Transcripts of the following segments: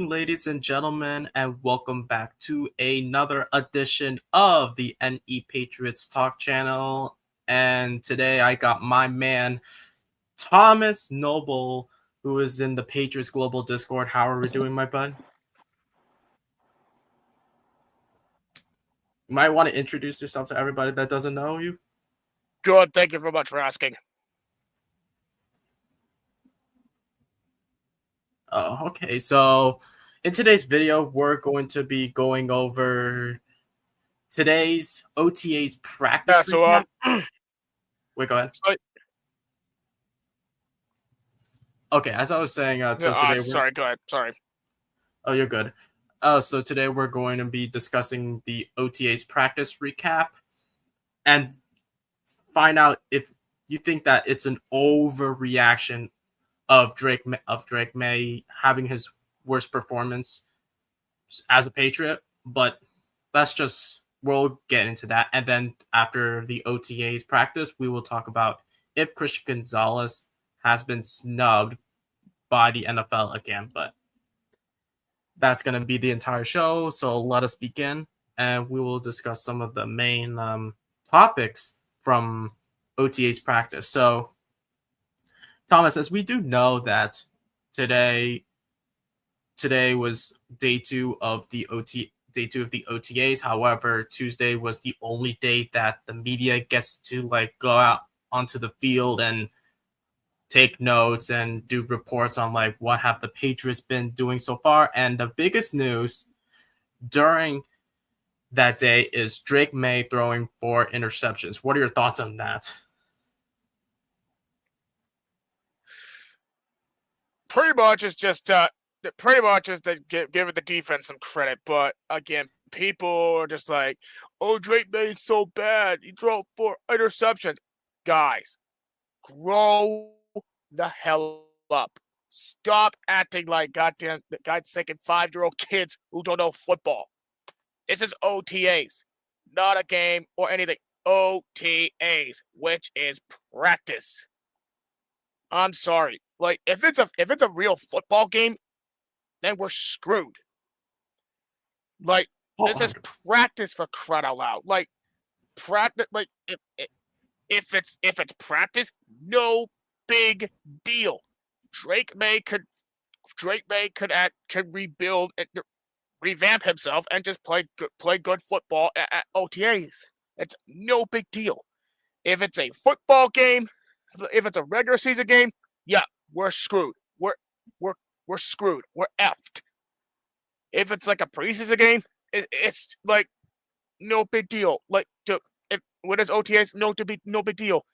ladies and gentlemen, and welcome back to another edition of the NE Patriots Talk channel. And today I got my man, Thomas Noble, who is in the Patriots Global Discord. How are we doing, my bud? You might want to introduce yourself to everybody that doesn't know you. Good, thank you very much for asking. Oh, okay. So in today's video, we're going to be going over today's OTAs practice recap. Wait, go ahead. Okay, as I was saying, today sorry, go ahead. Sorry. Oh, you're good. So today we're going to be discussing the OTAs practice recap and find out if you think that it's an overreaction of Drake May having his worst performance as a Patriot. But we'll get into that. And then after the OTAs practice, we will talk about if Christian Gonzalez has been snubbed by the NFL again. But that's going to be the entire show. So let us begin, and we will discuss some of the main topics from OTA's practice. So, Thomas, as we do know that today was day two of the OTAs. However, Tuesday was the only day that the media gets to go out onto the field and take notes and do reports on what have the Patriots been doing so far. And the biggest news during that day is Drake May throwing 4 interceptions. What are your thoughts on that? Pretty much it's just to give the defense some credit, but again, people are just like, "Oh, Drake May's so bad. He threw 4 interceptions." Guys, grow the hell up. Stop acting like God's sake 5-year-old kids who don't know football. This is OTAs, not a game or anything. OTAs, which is practice. I'm sorry. If it's a real football game, then we're screwed. This is practice, for crying out loud. Practice. If it's practice, no big deal. Drake May could rebuild and revamp himself and just play good football at OTAs. It's no big deal. If it's a football game, if it's a regular season game, yeah, we're screwed. We're screwed. We're effed. If it's like a preseason game, it's no big deal. When it's OTAs, no big deal.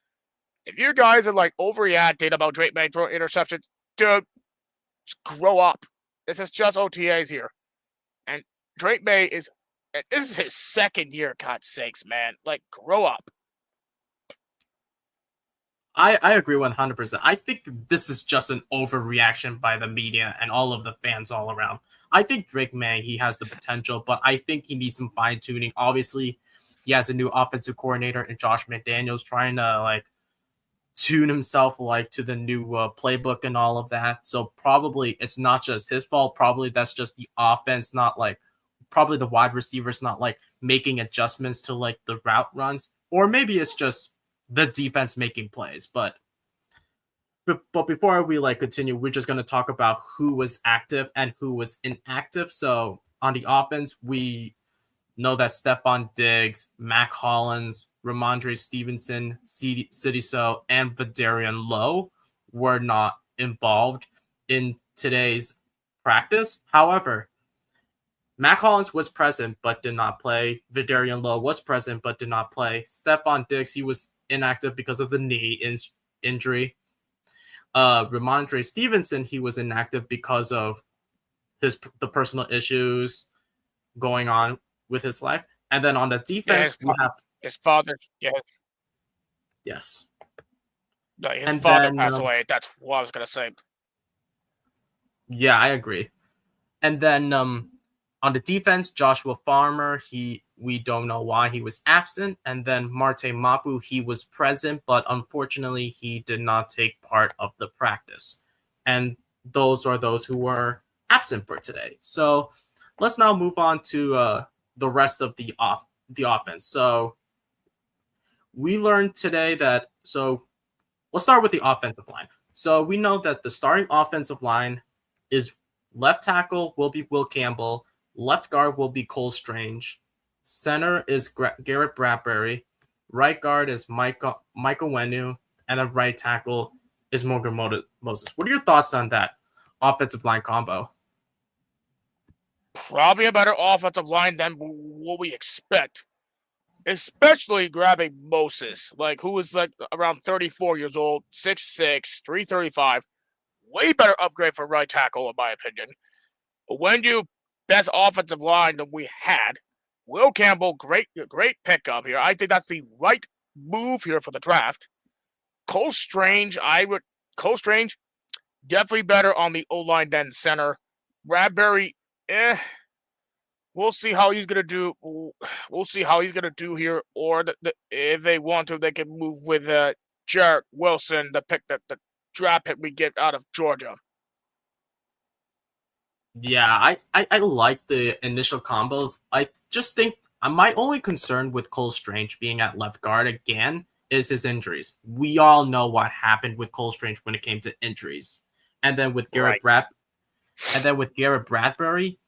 If you guys are overreacting about Drake May throwing interceptions, dude, just grow up. This is just OTAs here. And Drake May this is his second year, God's sakes, man. Grow up. I agree 100%. I think this is just an overreaction by the media and all of the fans all around. I think Drake May, he has the potential, but I think he needs some fine-tuning. Obviously, he has a new offensive coordinator in Josh McDaniels trying to tune himself to the new playbook and all of that. So probably it's not just his fault. Probably that's just the offense, not probably the wide receivers not making adjustments to the route runs, or maybe it's just the defense making plays. But before we continue, we're just going to talk about who was active and who was inactive. So on the offense, we know that Stephon Diggs, Mac Hollins, Ramondre Stevenson, Sidiso, and Vidarian Lowe were not involved in today's practice. However, Mac Hollins was present but did not play. Vidarian Lowe was present but did not play. Stephon Diggs, he was inactive because of the knee injury. Ramondre Stevenson, he was inactive because of the personal issues going on with his life. And then on the defense, we have his father. Yes. No, his father passed away. That's what I was gonna say. Yeah, I agree. And then on the defense, Joshua Farmer, we don't know why he was absent. And then Marte Mapu, he was present, but unfortunately he did not take part of the practice. And those are those who were absent for today. So let's now move on to the rest of the offense. So we learned today that let's start with the offensive line. So we know that the starting offensive line is left tackle will be Will Campbell, left guard will be Cole Strange, center is Garrett Bradbury, right guard is Michael Wenu, and the right tackle is Morgan Moses. What are your thoughts on that offensive line combo? Probably a better offensive line than what we expect. Especially grabbing Moses, who is around 34 years old, 6'6", 335. Way better upgrade for right tackle, in my opinion. When you best offensive line that we had. Will Campbell, great pickup here. I think that's the right move here for the draft. Cole Strange, definitely better on the O-line than center. Bradbury, we'll see how he's gonna do. We'll see how he's gonna do here. Or if they want to, they can move with Jarrett Wilson, the draft pick we get out of Georgia. Yeah, I like the initial combos. I just think my only concern with Cole Strange being at left guard again is his injuries. We all know what happened with Cole Strange when it came to injuries, and then with Garrett Bradbury,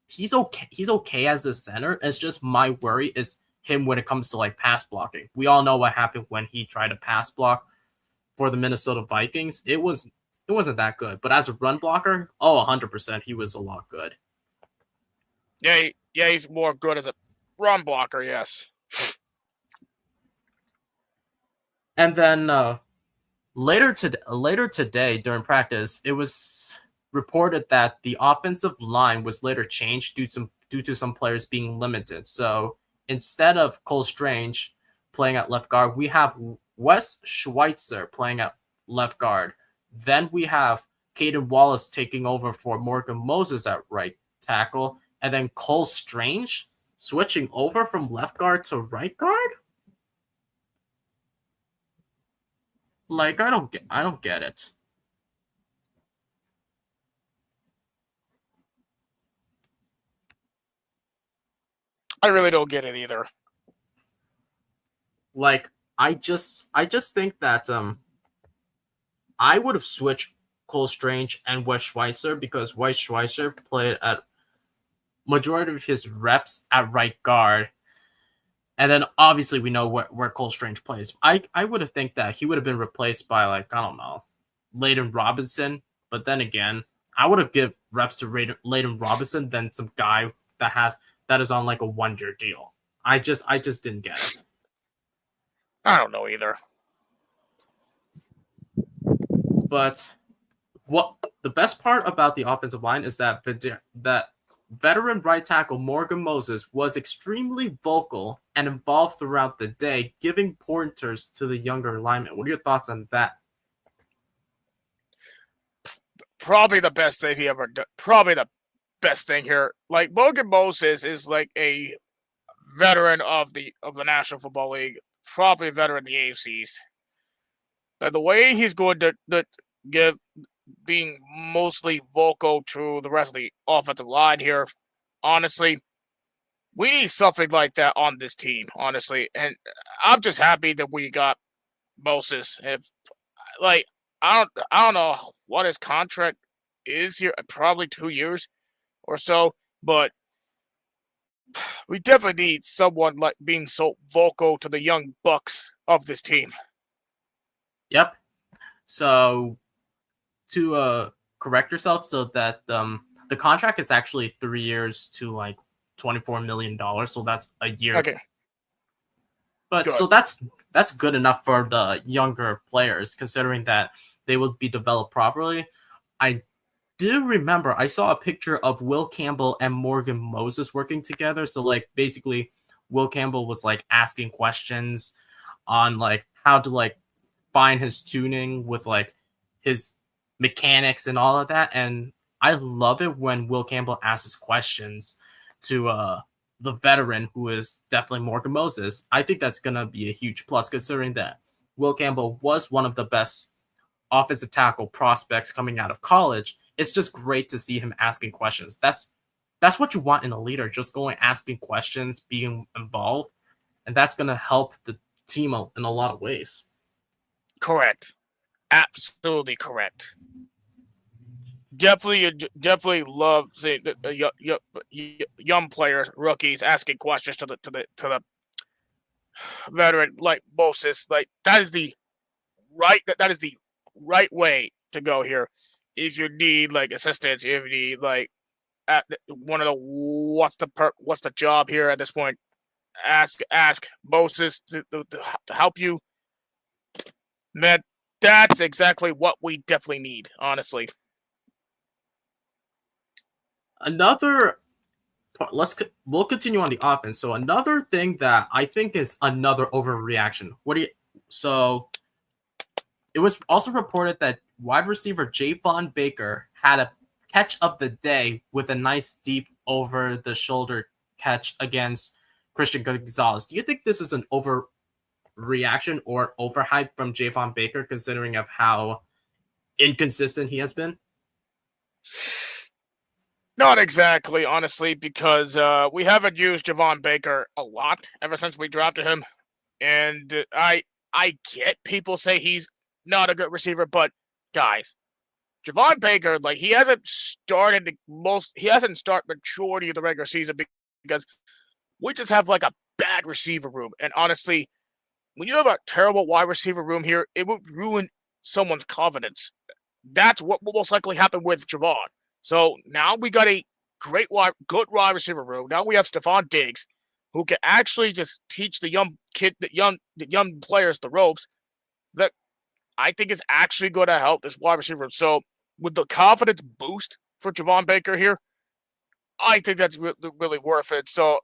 he's okay. He's okay as a center. It's just my worry is him when it comes to like pass blocking. We all know what happened when he tried to pass block for the Minnesota Vikings. It wasn't that good, but as a run blocker, 100%, he was a lot good. Yeah, he's more good as a run blocker, yes. And then later today during practice, it was reported that the offensive line was later changed due to some players being limited. So instead of Cole Strange playing at left guard, we have Wes Schweitzer playing at left guard. Then we have Caden Wallace taking over for Morgan Moses at right tackle, and then Cole Strange switching over from left guard to right guard. Like I don't get it. I really don't get it either. Like I just think that I would have switched Cole Strange and Wes Schweitzer because Wes Schweitzer played at majority of his reps at right guard. And then obviously we know where Cole Strange plays. I would have think that he would have been replaced by I don't know, Layden Robinson. But then again, I would have give reps to Layden Robinson than some guy that is on a 1-year deal. I just didn't get it. I don't know either. But what the best part about the offensive line is that that veteran right tackle Morgan Moses was extremely vocal and involved throughout the day, giving pointers to the younger linemen. What are your thoughts on that? Probably the best thing he ever did. Probably the best thing here. Morgan Moses is a veteran of the National Football League, probably a veteran of the AFCs. The way he's going to give being mostly vocal to the rest of the offensive line here, honestly, we need something like that on this team, honestly. And I'm just happy that we got Moses. I don't know what his contract is here, probably 2 years or so, but we definitely need someone being so vocal to the young bucks of this team. Yep. So to correct yourself, so that the contract is actually 3 years to $24 million. So that's a year. Okay. But good. So that's good enough for the younger players, considering that they will be developed properly. I do remember I saw a picture of Will Campbell and Morgan Moses working together. So basically Will Campbell was asking questions on how to find his tuning with his mechanics and all of that. And I love it when Will Campbell asks questions to the veteran who is definitely Morgan Moses. I think that's going to be a huge plus, considering that Will Campbell was one of the best offensive tackle prospects coming out of college. it's just great to see him asking questions. That's what you want in a leader, just going asking questions, being involved, and that's going to help the team in a lot of ways. Correct. Absolutely correct. Definitely love seeing the young players, rookies asking questions to the veteran like Moses. Like that is the right way to go here. If you need like assistance, if you need like one of the what's the job here at this point, ask Moses to help you. Man, that's exactly what we definitely need, honestly. We'll continue on the offense. So another thing that I think is another overreaction. So it was also reported that wide receiver Javon Baker had a catch of the day with a nice deep over the shoulder catch against Christian Gonzalez. Do you think this is an overreaction or overhype from Javon Baker, considering of how inconsistent he has been? Not exactly, honestly, because we haven't used Javon Baker a lot ever since we drafted him, and I get people say he's not a good receiver, but guys, Javon Baker, like he hasn't started majority of the regular season because we just have like a bad receiver room, and honestly, when you have a terrible wide receiver room here, it would ruin someone's confidence. That's what will most likely happen with Javon. So now we got a good wide receiver room. Now we have Stephon Diggs, who can actually just teach the young players the ropes. That I think is actually going to help this wide receiver. So with the confidence boost for Javon Baker here, I think that's really worth it. So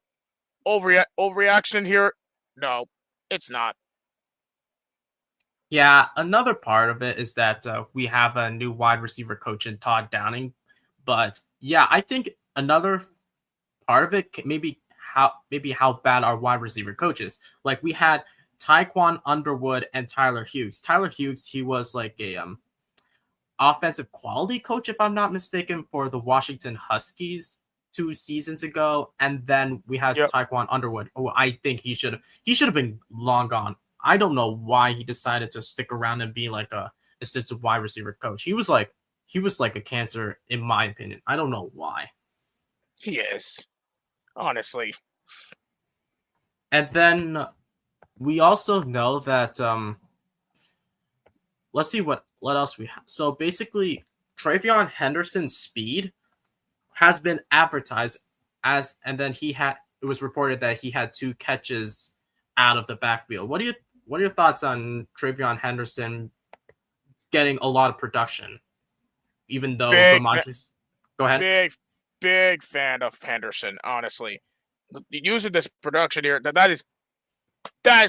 overreaction here, no, it's not. Yeah, another part of it is that we have a new wide receiver coach in Todd Downing. But yeah, I think another part of it maybe how bad our wide receiver coach is. Like we had Tyquan Underwood and Tyler Hughes. Tyler Hughes, he was like a offensive quality coach, if I'm not mistaken, for the Washington Huskies 2 seasons ago. And then we had Tyquan Underwood, who I think he should have been long gone. I don't know why he decided to stick around and be like a assistant wide receiver coach. He was like a cancer, in my opinion. I don't know why. He is, honestly. And then we also know that let's see what else we have. So basically, Travion Henderson's speed has been advertised as, and then it was reported that he had 2 catches out of the backfield. What are your thoughts on Travion Henderson getting a lot of production? Even though go ahead. Big fan of Henderson, honestly. Using this production here, that is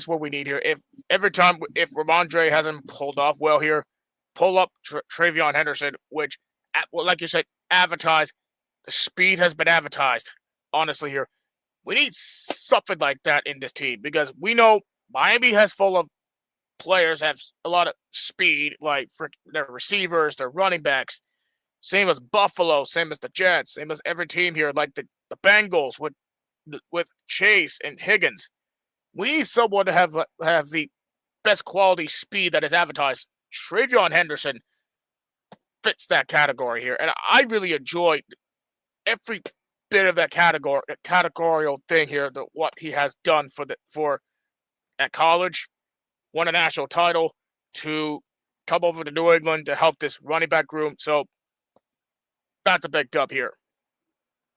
what we need here. If Ramondre hasn't pulled off well here, pull up Travion Henderson, which, like you said, advertised. The speed has been advertised. Honestly, here we need something like that in this team because we know Miami has full of players have a lot of speed, like for their receivers, their running backs. Same as Buffalo, same as the Jets, same as every team here, like the Bengals with Chase and Higgins. We need someone to have the best quality speed that is advertised. Travion Henderson fits that category here, and I really enjoy every bit of that categorical thing here. What he has done for at college, won a national title, to come over to New England to help this running back room. So that's a big dub here.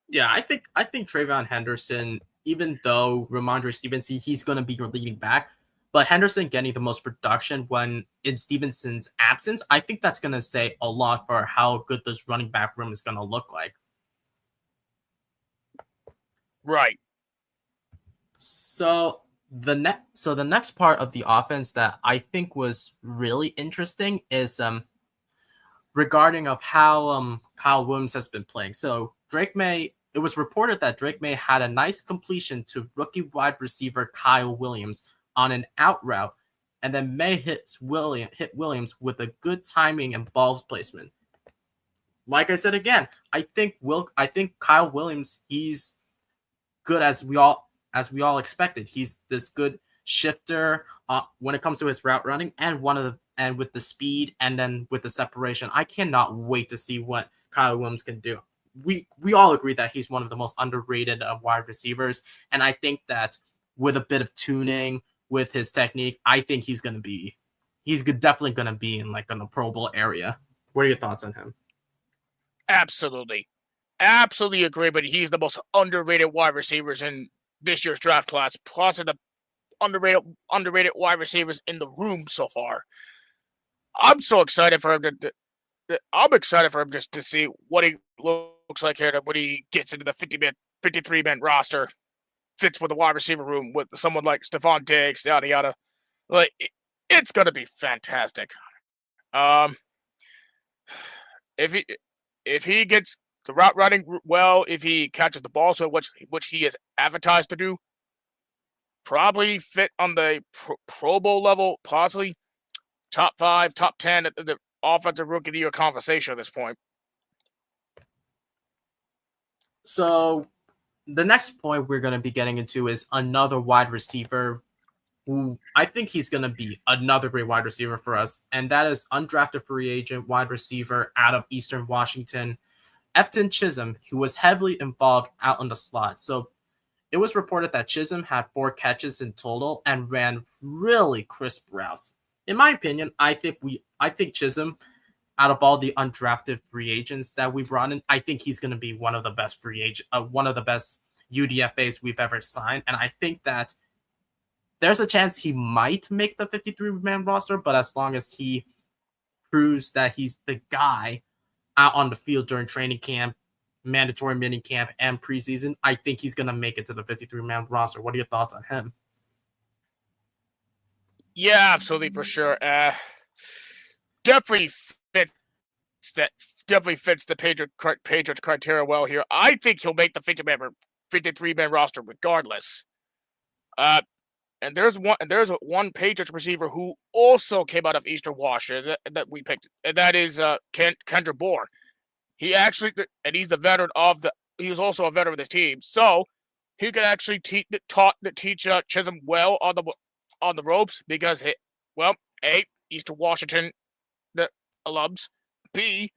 Yeah, I think Travion Henderson, even though Ramondre Stevenson, he's going to be your leading back, but Henderson getting the most production when in Stevenson's absence, I think that's going to say a lot for how good this running back room is going to look like. Right. So the next part of the offense that I think was really interesting is regarding of how Kyle Williams has been playing. So it was reported that Drake May had a nice completion to rookie wide receiver Kyle Williams on an out route, and then May hit Williams with a good timing and ball placement. like I said again, I think Kyle Williams, he's good as we all expected. He's this good shifter when it comes to his route running and with the speed and then with the separation. I cannot wait to see what Kyle Williams can do. We all agree that he's one of the most underrated wide receivers, and I think that with a bit of tuning with his technique, I think he's definitely gonna be in like in the Pro Bowl area. What are your thoughts on him? Absolutely. Absolutely agree, but he's the most underrated wide receivers in this year's draft class, plus the underrated wide receivers in the room so far. I'm so excited for him I'm excited for him just to see what he looks like here when he gets into the 53-man roster, fits with the wide receiver room with someone like Stephon Diggs, yada yada. Like it's gonna be fantastic. If he gets the route running well, if he catches the ball, so which he is advertised to do, probably fit on the Pro Bowl level, possibly top 5, top 10 at the offensive rookie of the year conversation at this point. So the next point we're going to be getting into is another wide receiver who I think he's going to be another great wide receiver for us, and that is undrafted free agent wide receiver out of Eastern Washington, Efton Chisholm, who was heavily involved out in the slot. So it was reported that Chisholm had 4 catches in total and ran really crisp routes. In my opinion, I think Chisholm, out of all the undrafted free agents that we brought in, I think he's going to be one of the best one of the best UDFAs we've ever signed, and I think that there's a chance he might make the 53-man roster, but as long as he proves that he's the guy out on the field during training camp, mandatory mini camp, and preseason, I think he's going to make it to the 53-man roster. What are your thoughts on him? Yeah, absolutely, for sure. Definitely fits the Patriots criteria well here. I think he'll make the 53-man roster regardless. And there's one Patriots receiver who also came out of Eastern Washington that we picked, and that is Kendra Bourne. He was also a veteran of this team, so he could actually teach Chisholm well on the ropes because A, Eastern Washington the alums, B,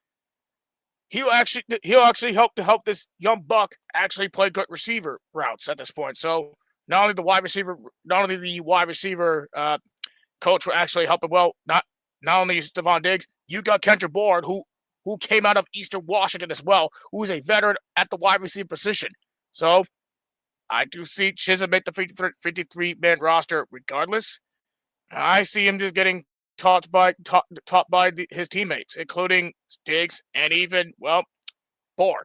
he'll actually help this young buck actually play good receiver routes at this point. So not only the wide receiver coach will actually help him well. Not only Stephon Diggs, you got Kendra Bourne, who came out of Eastern Washington as well, who is a veteran at the wide receiver position. So I do see Chisholm make the 53-man roster regardless. I see him just getting taught by his teammates, including Diggs and even Bourne.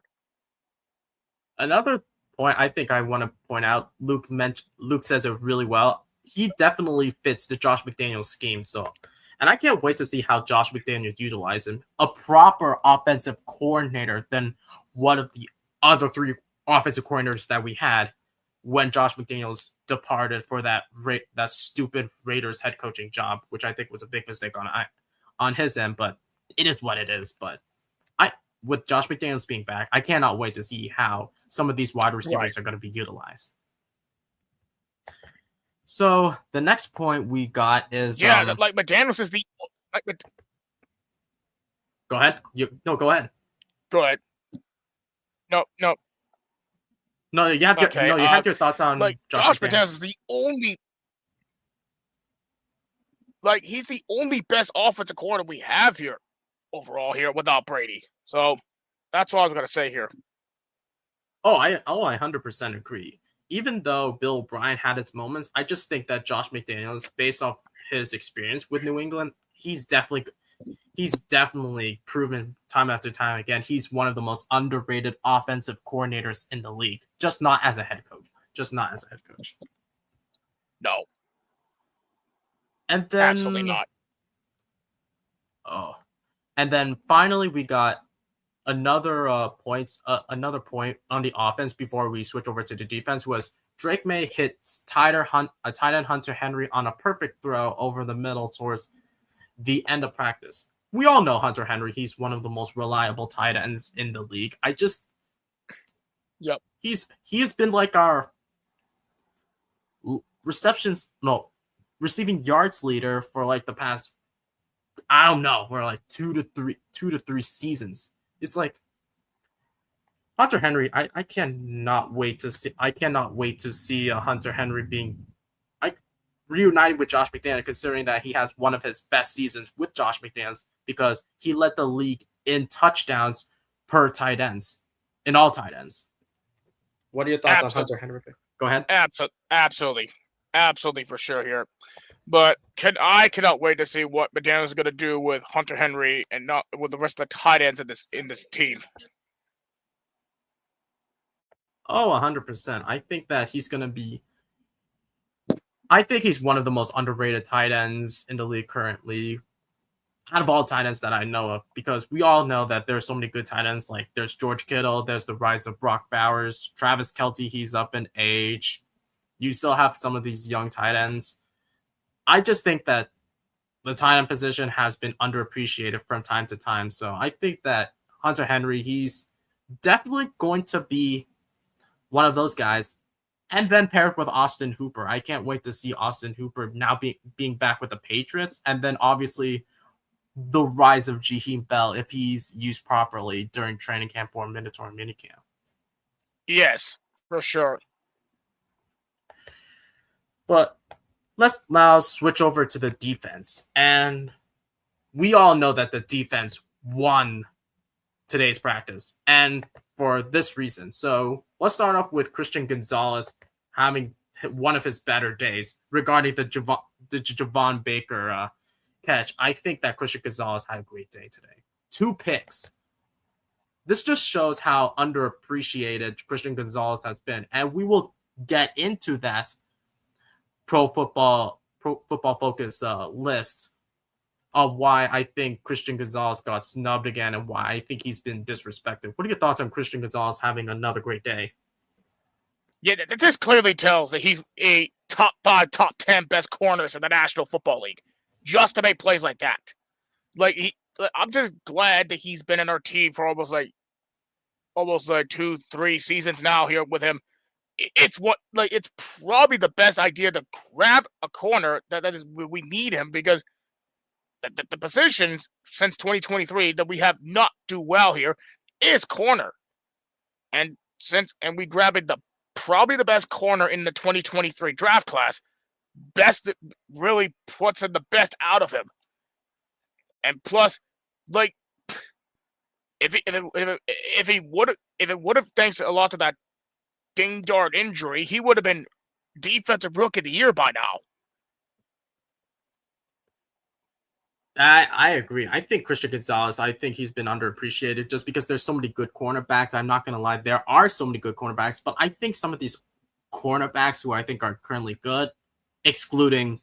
Another point I think I want to point out, Luke says it really well. He definitely fits the Josh McDaniels scheme. So, and I can't wait to see how Josh McDaniels utilizes him. A proper offensive coordinator than one of the other 3 offensive coordinators that we had when Josh McDaniels departed for that stupid Raiders head coaching job, which I think was a big mistake on his end. But it is what it is. But with Josh McDaniels being back, I cannot wait to see how some of these wide receivers are going to be utilized. So the next point we got is like McDaniels is Go ahead. Go ahead. Go ahead. No. You have your thoughts on Josh McDaniels is the only he's the only best offensive coordinator we have here overall here without Brady. So that's what I was going to say here. I 100% agree. Even though Bill O'Brien had its moments, I just think that Josh McDaniels, based off his experience with New England, he's definitely proven time after time again, he's one of the most underrated offensive coordinators in the league. Just not as a head coach. No. And then absolutely not. And then finally we got another point on the offense before we switch over to the defense was Drake May hits tight end Hunter Henry on a perfect throw over the middle towards the end of practice. we all know Hunter Henry. He's one of the most reliable tight ends in the league. Yep. He has been like our receiving yards leader for like the past, I don't know, for like 2 to 3 seasons. It's like Hunter Henry. I cannot wait to see Hunter Henry being like reuniting with Josh McDaniels, considering that he has one of his best seasons with Josh McDaniels because he led the league in touchdowns per tight ends in all tight ends. What are your thoughts on Hunter Henry? Go ahead. Absolutely for sure here. But I cannot wait to see what McDaniels is going to do with Hunter Henry and not with the rest of the tight ends in this team. Oh, 100%. I think that he's going to be. I think he's one of the most underrated tight ends in the league currently, out of all tight ends that I know of, because we all know that there's so many good tight ends. Like there's George Kittle, there's the rise of Brock Bowers, Travis Kelce. He's up in age. You still have some of these young tight ends. I just think that the tight end position has been underappreciated from time to time. So I think that Hunter Henry, he's definitely going to be one of those guys. And then paired with Austin Hooper. I can't wait to see Austin Hooper now being back with the Patriots. And then obviously the rise of Jaheim Bell if he's used properly during training camp or mandatory minicamp. Yes, for sure. But let's now switch over to the defense. And we all know that the defense won today's practice, and for this reason. So let's start off with Christian Gonzalez having one of his better days regarding the Javon Baker catch. I think that Christian Gonzalez had a great day today. 2 picks. This just shows how underappreciated Christian Gonzalez has been, and we will get into that Pro Football Focus list of why I think Christian Gonzalez got snubbed again and why I think he's been disrespected. What are your thoughts on Christian Gonzalez having another great day? Yeah, this clearly tells that he's a top 5, top 10 best corners in the National Football League, just to make plays like that. I'm just glad that he's been in our team for almost 2-3 seasons now here with him. It's probably the best idea to grab a corner that is we need him, because the positions since 2023 that we have not do well here is corner, and we grabbed probably the best corner in the 2023 draft class, best that really puts in the best out of him. And plus, like, if it would have thanks a lot to that ding dart injury, he would have been defensive rookie of the year by now. I agree. I think Christian Gonzalez, I think he's been underappreciated just because there's so many good cornerbacks. I'm not going to lie. There are so many good cornerbacks, but I think some of these cornerbacks who I think are currently good, excluding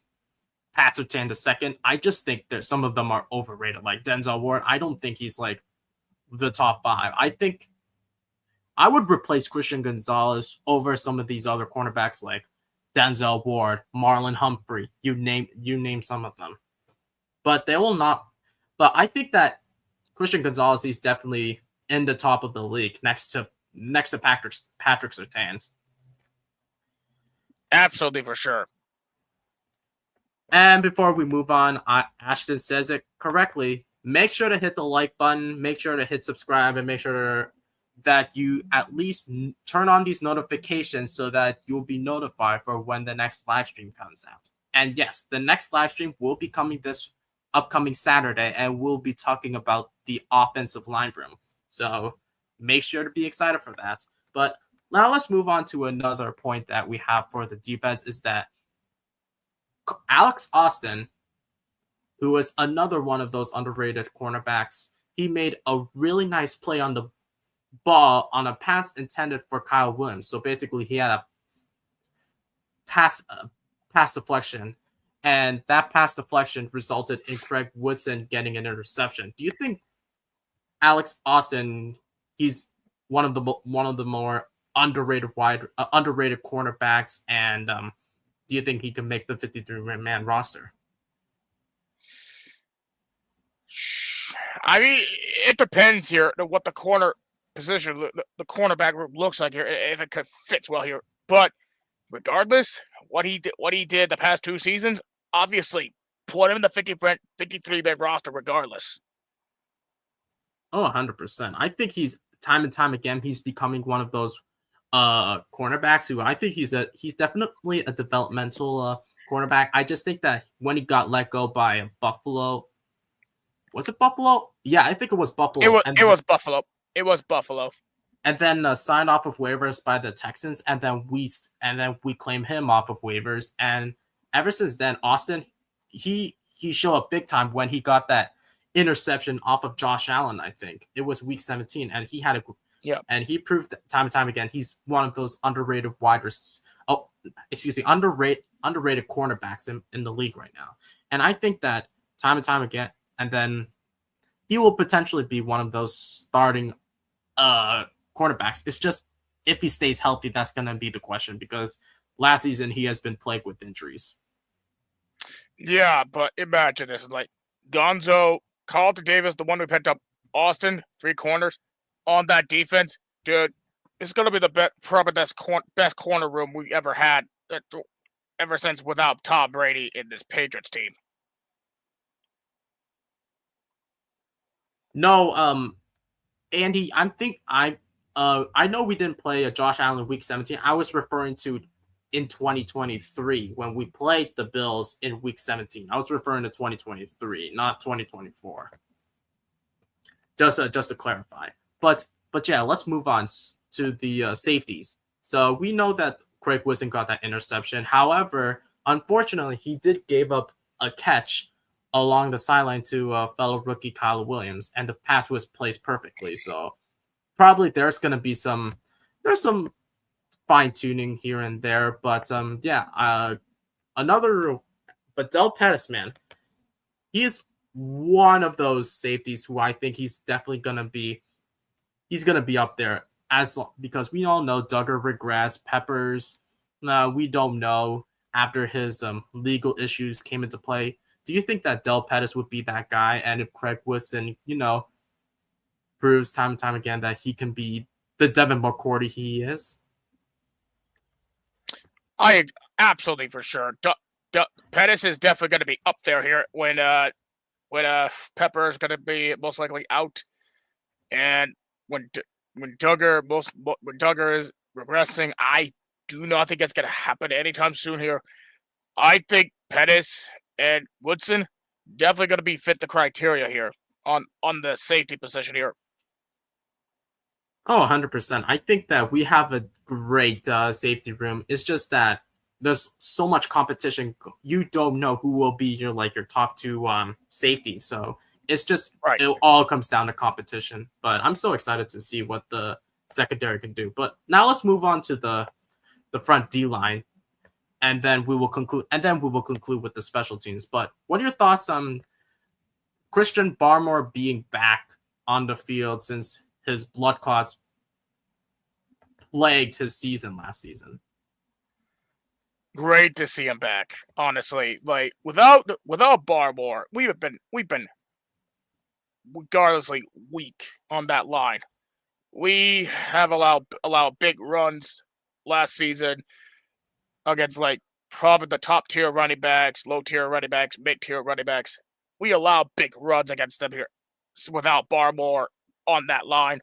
Patriots the second, I just think that some of them are overrated. Like Denzel Ward, I don't think he's like the top 5. I think I would replace Christian Gonzalez over some of these other cornerbacks like Denzel Ward, Marlon Humphrey. You name some of them. But they will not. But I think that Christian Gonzalez is definitely in the top of the league next to Patrick Surtain. Absolutely, for sure. And before we move on, Ashton says it correctly. Make sure to hit the like button. Make sure to hit subscribe, and make sure that you at least turn on these notifications so that you'll be notified for when the next live stream comes out. And yes, the next live stream will be coming this upcoming Saturday, and we'll be talking about the offensive line room. So make sure to be excited for that. But now let's move on to another point that we have for the defense is that Alex Austin, who is another one of those underrated cornerbacks, he made a really nice play on the ball on a pass intended for Kyle Williams. So basically he had a pass deflection, and that pass deflection resulted in Craig Woodson getting an interception. Do you think Alex Austin, he's one of the more underrated cornerbacks, and do you think he can make the 53-man roster? I mean, it depends here what the corner position, the cornerback group looks like here, if it fits well here. But regardless, what he did the past 2 seasons, obviously put him in the 53-man roster regardless. Oh, 100%. I think he's time and time again, he's becoming one of those cornerbacks who I think he's definitely a developmental cornerback. I just think that when he got let go by Buffalo, was it Buffalo? Yeah, I think it was Buffalo. It was Buffalo. It was Buffalo. And then signed off of waivers by the Texans, and then we claim him off of waivers. And ever since then, Austin, he showed up big time when he got that interception off of Josh Allen. I think it was week 17, and he had and he proved time and time again he's one of those underrated underrated cornerbacks in the league right now. And I think that time and time again, and then he will potentially be one of those starting cornerbacks. It's just if he stays healthy, that's going to be the question, because last season he has been plagued with injuries. Yeah, but imagine this: like Gonzo, Carlton Davis, the one we picked up, Austin, 3 corners on that defense, dude. It's going to be the probably best corner room we ever had, ever since without Tom Brady in this Patriots team. No, Andy, I know we didn't play a Josh Allen week 17. I was referring to in 2023 when we played the Bills in week 17. I was referring to 2023, not 2024. Just to clarify. But yeah, let's move on to the safeties. So we know that Craig Wilson got that interception. However, unfortunately, he did give up a catch along the sideline to fellow rookie Kyle Williams, and the pass was placed perfectly. So probably there's some fine tuning here and there, but but Del Pettis, man, he's one of those safeties who I think he's definitely gonna be up there because we all know Duggar regressed, Peppers. We don't know after his legal issues came into play. Do you think that Del Pettis would be that guy? And if Craig Wilson, proves time and time again that he can be the Devin McCourty he is? I absolutely for sure. Pettis is definitely going to be up there here when Pepper is going to be most likely out, and when Duggar is regressing, I do not think it's going to happen anytime soon here. I think Pettis and Woodson definitely going to be fit the criteria here on the safety position here. Oh, 100%. I think that we have a great safety room. It's just that there's so much competition. You don't know who will be your top 2 safeties. So it's just It all comes down to competition. But I'm so excited to see what the secondary can do. But now let's move on to the front D line, and then we will conclude. With the special teams. But what are your thoughts on Christian Barmore being back on the field since his blood clots plagued his season last season? Great to see him back. Honestly, without Barmore, we've been regardlessly weak on that line. We have allowed big runs last season against probably the top tier running backs, low tier running backs, mid tier running backs. We allow big runs against them here without Barmore on that line.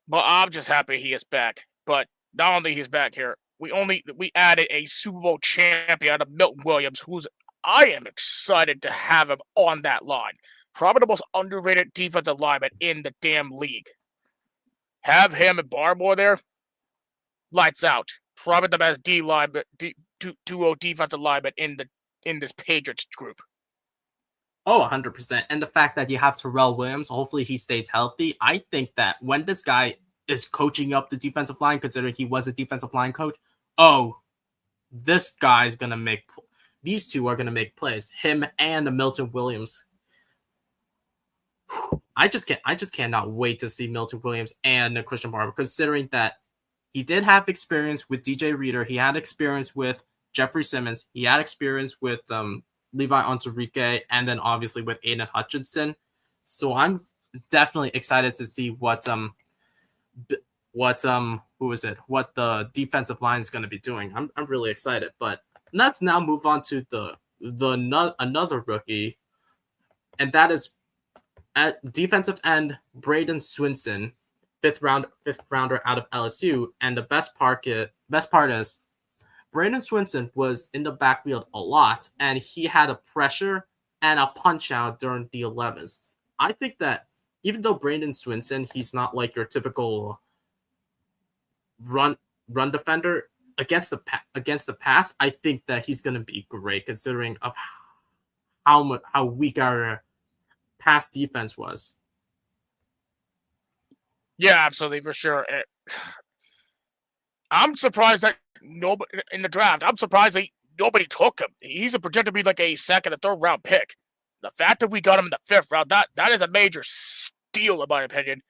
But I'm just happy he is back. But not only he's back here, we added a Super Bowl champion of Milton Williams, I am excited to have him on that line. Probably the most underrated defensive lineman in the damn league. Have him and Barmore there, lights out. Probably the best duo defensive lineman in this Patriots group. Oh, 100%. And the fact that you have Terrell Williams, hopefully he stays healthy. I think that when this guy is coaching up the defensive line, considering he was a defensive line coach, this guy's going to make – these two are going to make plays. Him and Milton Williams. I just cannot wait to see Milton Williams and Christian Barmore, considering that he did have experience with DJ Reader. He had experience with Jeffrey Simmons. He had experience with Levi Onwuzurike, and then obviously with Aiden Hutchinson. So I'm definitely excited to see what who is it? What the defensive line is going to be doing. I'm really excited. But let's now move on to another rookie, and that is at defensive end Braden Swinson, fifth rounder out of LSU. And the best part is Braden Swinson was in the backfield a lot, and he had a pressure and a punch out during the 11th. I think that even though Braden Swinson, he's not like your typical run defender against the pass. I think that he's going to be great considering of how weak our pass defense was. Yeah, absolutely, for sure. I'm surprised that nobody in the draft. I'm surprised that nobody took him. He's projected to be like a second or third round pick. The fact that we got him in the fifth round, that is a major steal, in my opinion.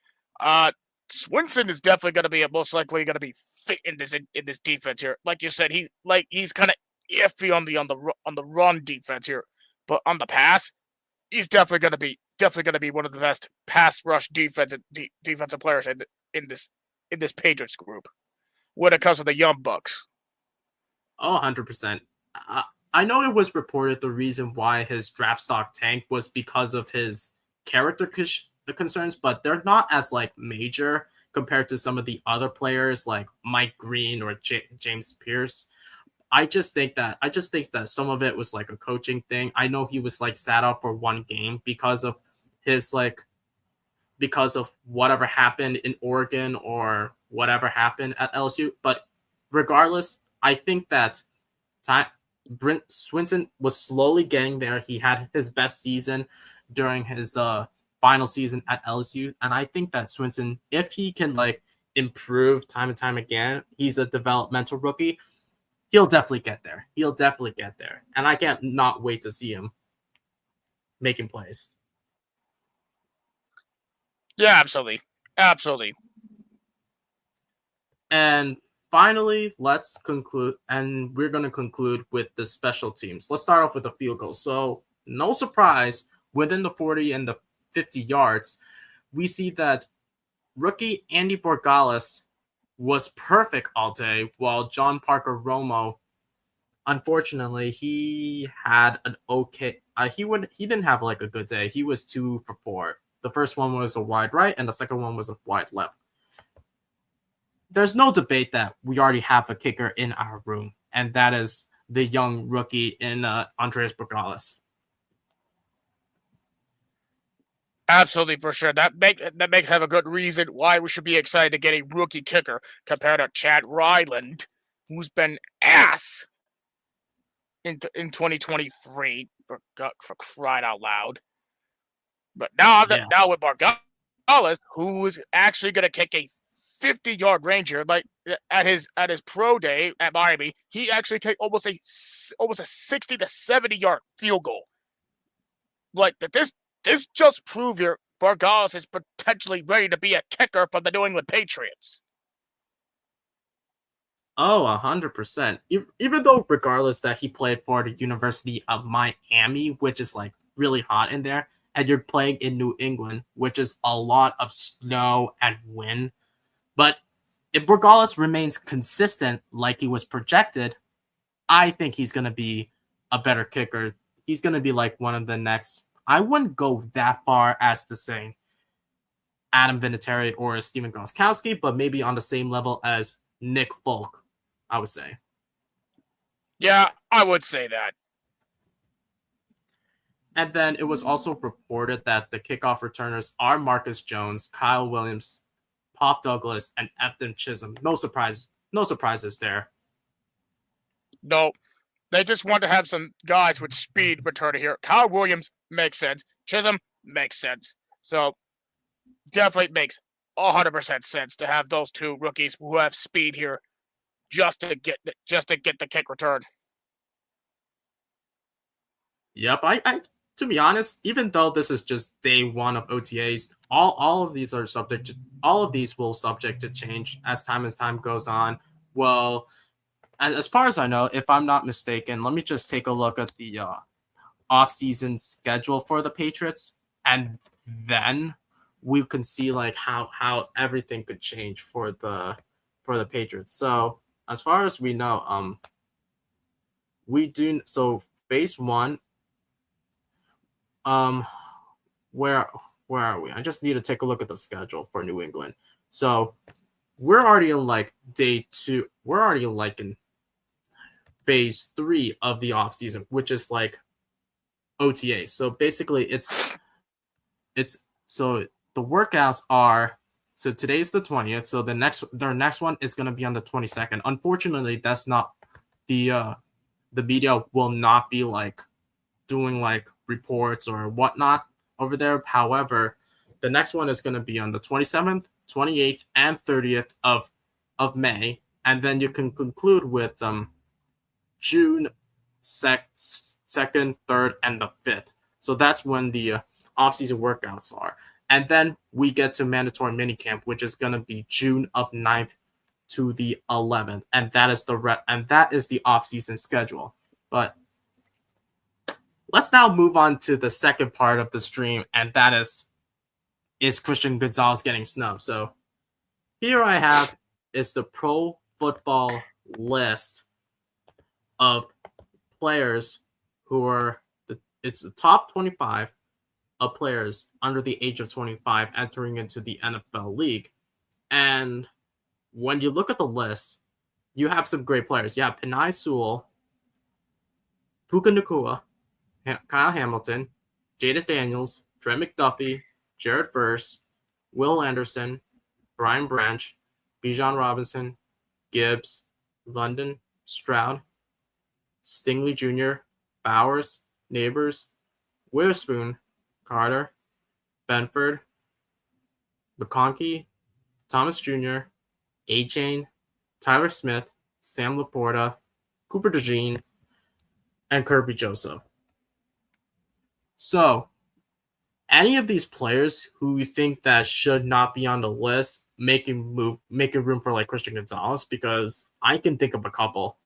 Swinson is definitely going to be most likely going to be fit in this defense here. Like you said, he's kind of iffy on the run defense here, but on the pass, he's definitely going to be one of the best pass rush defensive players in this Patriots group when it comes to the young bucks. Oh, 100%. I know it was reported the reason why his draft stock tanked was because of his character concerns, but they're not as like major compared to some of the other players like Mike Green or James Pierce. I just think that some of it was like a coaching thing. I know he was like sat out for one game because of whatever happened in Oregon or whatever happened at LSU. But regardless, I think that Brent Swinson was slowly getting there. He had his best season during his final season at LSU, and I think that Swinson, if he can like improve time and time again, he's a developmental rookie. He'll definitely get there. And I can't not wait to see him making plays. Yeah, absolutely. And finally, let's conclude, and we're going to conclude with the special teams. Let's start off with the field goal. So, no surprise, within the 40 and the 50 yards, we see that rookie Andy Borgales was perfect all day, while John Parker Romo, unfortunately, he had an okay. He didn't have like a good day. He was 2 for 4. The first one was a wide right, and the second one was a wide left. There's no debate that we already have a kicker in our room, and that is the young rookie in Andreas Borgales. Absolutely, for sure. That makes have a good reason why we should be excited to get a rookie kicker compared to Chad Ryland, who's been ass in 2023 for crying out loud. But now with Bargales, who is actually going to kick a 50-yard ranger, like at his pro day at Miami, he actually kicked almost a 60 to 70-yard field goal. Like this just proves your Bargales is potentially ready to be a kicker for the New England Patriots. Oh, 100%. Even though, regardless that he played for the University of Miami, which is like really hot in there, and you're playing in New England, which is a lot of snow and wind. But if Borgales remains consistent like he was projected, I think he's going to be a better kicker. He's going to be like one of the next. I wouldn't go that far as to say Adam Vinatieri or Steven Gostkowski, but maybe on the same level as Nick Folk, I would say. Yeah, I would say that. And then it was also reported that the kickoff returners are Marcus Jones, Kyle Williams, Pop Douglas, and Ethan Chisholm. No surprises there. No, they just want to have some guys with speed returning here. Kyle Williams makes sense. Chisholm makes sense. So definitely makes 100% sense to have those two rookies who have speed here just to get the kick return. Yep, I to be honest, even though this is just day one of OTAs, all of these will subject to change as time goes on. Well, as far as I know, if I'm not mistaken, let me just take a look at the off-season schedule for the Patriots. and then we can see like how everything could change for the Patriots. So as far as we know, we do so phase one. Um, where where are we? I just need to take a look at the schedule for New England. So we're already in like day two. We're already like in phase three of the off season, which is like OTA. So basically, it's so the workouts are so today's the 20th. So their next one is gonna be on the 22nd. Unfortunately, that's not the media will not be like doing like reports or whatnot over there. However, the next one is going to be on the 27th, 28th, and 30th of May, and then you can conclude with June 2nd, 3rd, and the 5th. So that's when the off-season workouts are. And then we get to mandatory minicamp, which is going to be June of 9th to the 11th, and that is the off-season schedule. But let's now move on to the second part of the stream, and that is Christian Gonzalez getting snubbed. So here I have is the pro football list of players who are it's the top 25 of players under the age of 25 entering into the NFL league. And when you look at the list, you have some great players. You have Penei Sewell, Puka Nacua, Kyle Hamilton, Jaden Daniels, Trent McDuffie, Jared Verse, Will Anderson, Brian Branch, Bijan Robinson, Gibbs, London, Stroud, Stingley Jr., Bowers, Neighbors, Witherspoon, Carter, Benford, McConkey, Thomas Jr., A-Chain, Tyler Smith, Sam Laporta, Cooper DeJean, and Kirby Joseph. So, any of these players who you think that should not be on the list, making room for like Christian Gonzalez, because I can think of a couple.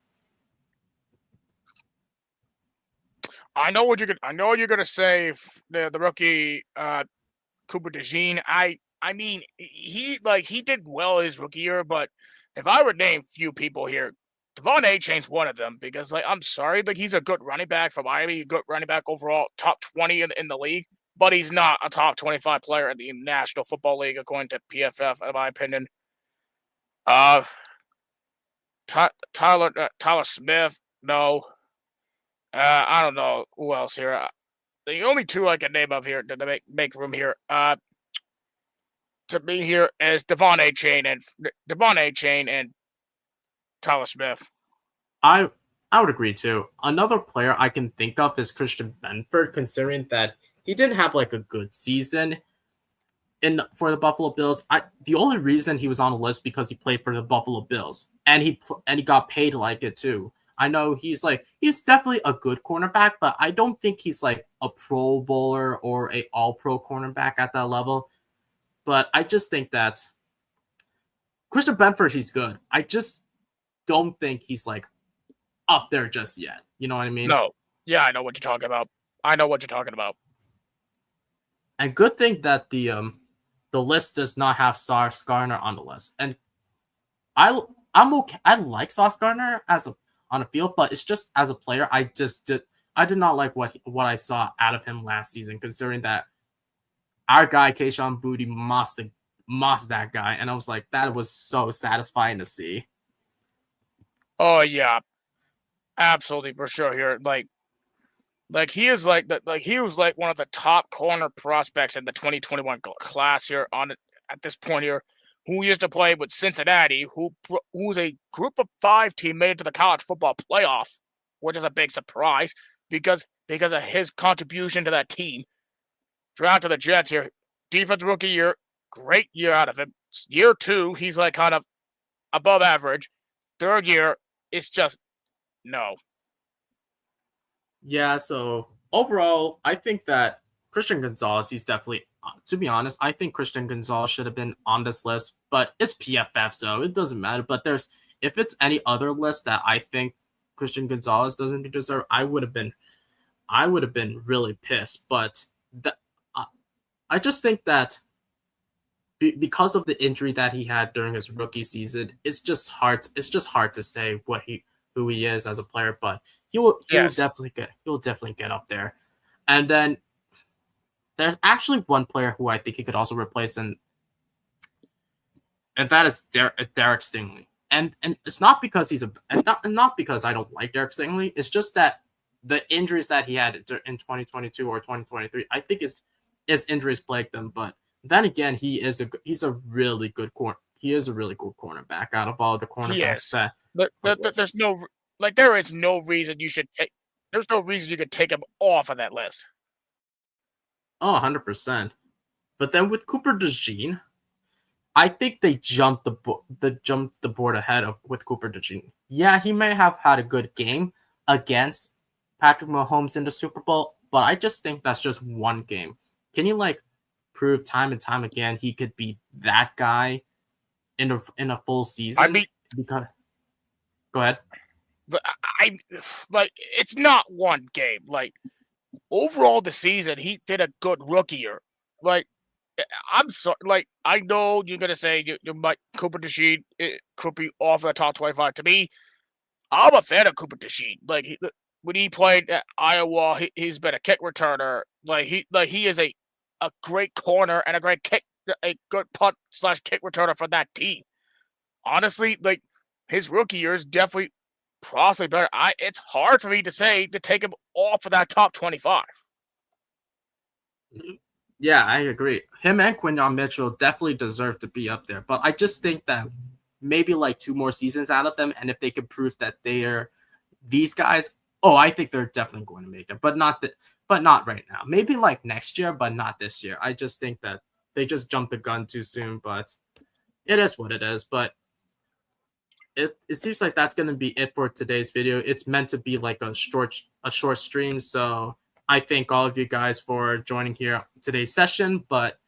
I know what you're gonna say. The rookie Cooper DeJean. I mean he did well his rookie year, but if I were to name a few people here, Devon A-Chain's one of them because I'm sorry, he's a good running back for Miami, a good running back overall, top 20 in the league, but he's not a top 25 player in the National Football League according to PFF, in my opinion. Tyler Smith, no. I don't know who else here. The only two I can name of here to make room here. To be here is Devon A-Chain and Tyler Smith. I would agree too. Another player I can think of is Christian Benford, considering that he didn't have like a good season for the Buffalo Bills. The only reason he was on the list because he played for the Buffalo Bills, and he got paid like it too. I know he's definitely a good cornerback, but I don't think he's like a Pro Bowler or a All-Pro cornerback at that level. But I just think that Christian Benford, he's good. I just don't think he's like up there just yet. You know what I mean? No. Yeah, I know what you're talking about. And good thing that the list does not have Sauce Gardner on the list. And I'm okay. I like Sauce Gardner on the field, but it's just as a player, I did not like what I saw out of him last season, considering that our guy Kayshon Boutte mossed that guy, and I was like, that was so satisfying to see. Oh yeah, absolutely for sure. Here, he is he was like one of the top corner prospects in the 2021 class here at this point here, who used to play with Cincinnati, who's a Group of 5 team made it to the college football playoff, which is a big surprise because of his contribution to that team. Drafted to the Jets here, defense rookie year, great year out of him. Year 2, he's like kind of above average. Third year, it's just no. Yeah, so overall, I think that Christian Gonzalez, he's definitely, to be honest, I think Christian Gonzalez should have been on this list, but it's PFF, so it doesn't matter. But if it's any other list that I think Christian Gonzalez doesn't deserve, I would have been really pissed. But I just think that because of the injury that he had during his rookie season, it's just hard. It's just hard to say who he is as a player. But Yes. he will definitely get up there. And then there's actually one player who I think he could also replace, and that is Derek Stingley. And it's not because not because I don't like Derek Stingley. It's just that the injuries that he had in 2022 or 2023, I think his injuries plagued them. But then again, he's a really good corner. He is a really good cornerback out of all the He cornerbacks is. that But on the list. there's no like there is no reason you should take. There's no reason you could take him off of that list. Oh, 100%. But then with Cooper DeJean, I think they jumped the board ahead of with Cooper DeJean. Yeah, he may have had a good game against Patrick Mahomes in the Super Bowl, but I just think that's just one game. Can you like prove time and time again he could be that guy in a full I season? mean, Because go ahead. I like it's not one game. Like overall, the season he did a good rookie year. Like I'm sorry. Like I know you're gonna say you might Cooper DeJean could be off the top 25. To me, I'm a fan of Cooper DeJean. Like when he played at Iowa, he's been a kick returner. He is a great corner and a good punt / kick returner for that team. Honestly, like his rookie year is definitely possibly better. It's hard for me to say to take him off of that top 25. Yeah, I agree. Him and Quinyon Mitchell definitely deserve to be up there, but I just think that maybe like two more seasons out of them, and if they can prove that they are these guys, oh, I think they're definitely going to make it, but not right now. Maybe like next year, but not this year. I just think that they just jumped the gun too soon, but it is what it is. But it seems like that's going to be it for today's video. It's meant to be like a short stream, so I thank all of you guys for joining here today's session. But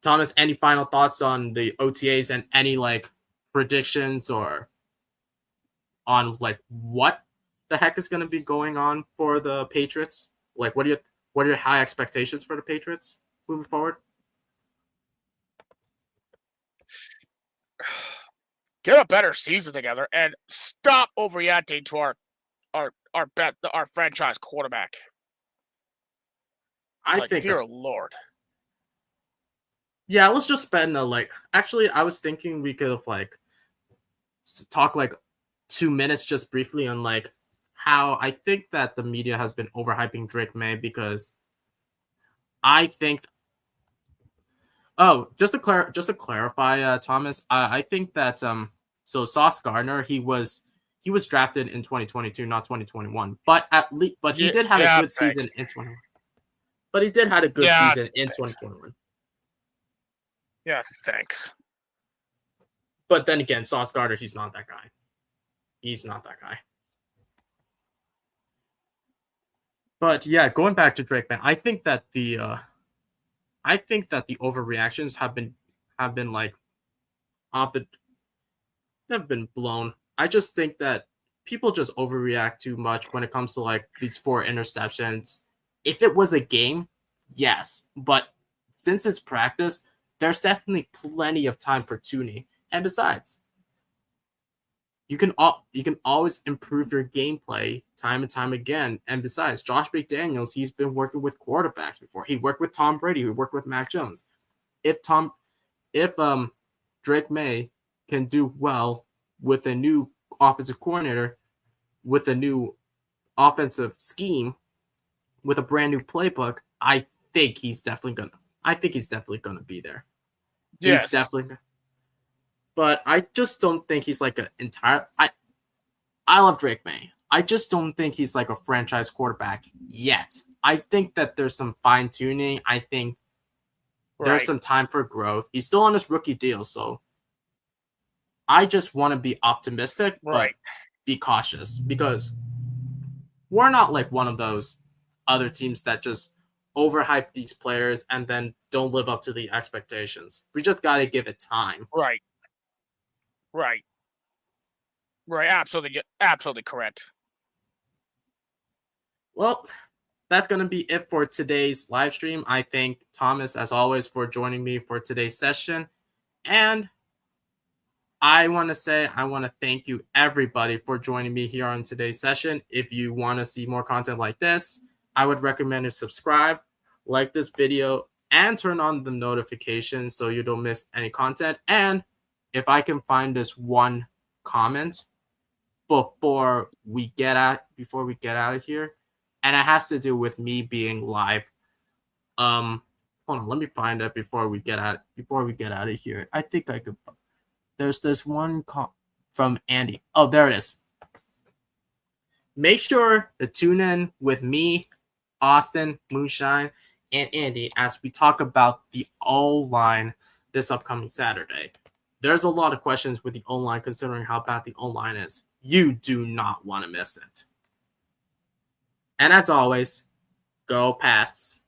Thomas, any final thoughts on the OTAs and any like predictions or on like what the heck is going to be going on for the Patriots? Like, what are your high expectations for the Patriots moving forward? Get a better season together and stop overreacting to our franchise quarterback. I Like, think, dear Lord. yeah, let's just spend a like. Actually, I was thinking we could have like talk like 2 minutes just briefly on like how I think that the media has been overhyping Drake May because I think. Oh, just to clarify, Thomas, I think that so Sauce Gardner he was drafted in 2022, not 2021, but at least he Yeah, did have a yeah, good thanks. season in 21. But he did had a good Yeah, season in thanks. 2021. Yeah, thanks. But then again, Sauce Gardner, he's not that guy. He's not that guy. But yeah, going back to Drake, man, I think that the overreactions have been like off the have been blown. I just think that people just overreact too much when it comes to like these 4 interceptions. If it was a game, yes, but since it's practice, there's definitely plenty of time for tuning. And besides, you can always improve your gameplay time and time again. And besides, Josh McDaniels, he's been working with quarterbacks before. He worked with Tom Brady. He worked with Mac Jones. If Tom, if Drake May can do well with a new offensive coordinator, with a new offensive scheme, with a brand new playbook, think he's definitely gonna. I think he's definitely gonna be there. He's Yes. definitely. But I just don't think he's like an entire. I love Drake May. I just don't think he's like a franchise quarterback yet. I think that there's some fine tuning. I think there's Right. some time for growth. He's still on his rookie deal, so I just want to be optimistic, but Right. be cautious because we're not like one of those other teams that just overhype these players and then don't live up to the expectations. We just got to give it time. Right. Right. Right. Absolutely. Absolutely correct. Well, that's going to be it for today's live stream. I thank Thomas, as always, for joining me for today's session. And I want to thank you, everybody, for joining me here on today's session. If you want to see more content like this, I would recommend to subscribe, like this video, and turn on the notifications so you don't miss any content. And if I can find this one comment before we get out of here, and it has to do with me being live. Hold on, let me find it before we get out of here. I think I could. There's this one from Andy. Oh, there it is. Make sure to tune in with me, Austin, Moonshine, and Andy as we talk about the O-line this upcoming Saturday. There's a lot of questions with the O-line considering how bad the O-line is. You do not want to miss it. And as always, go Pats.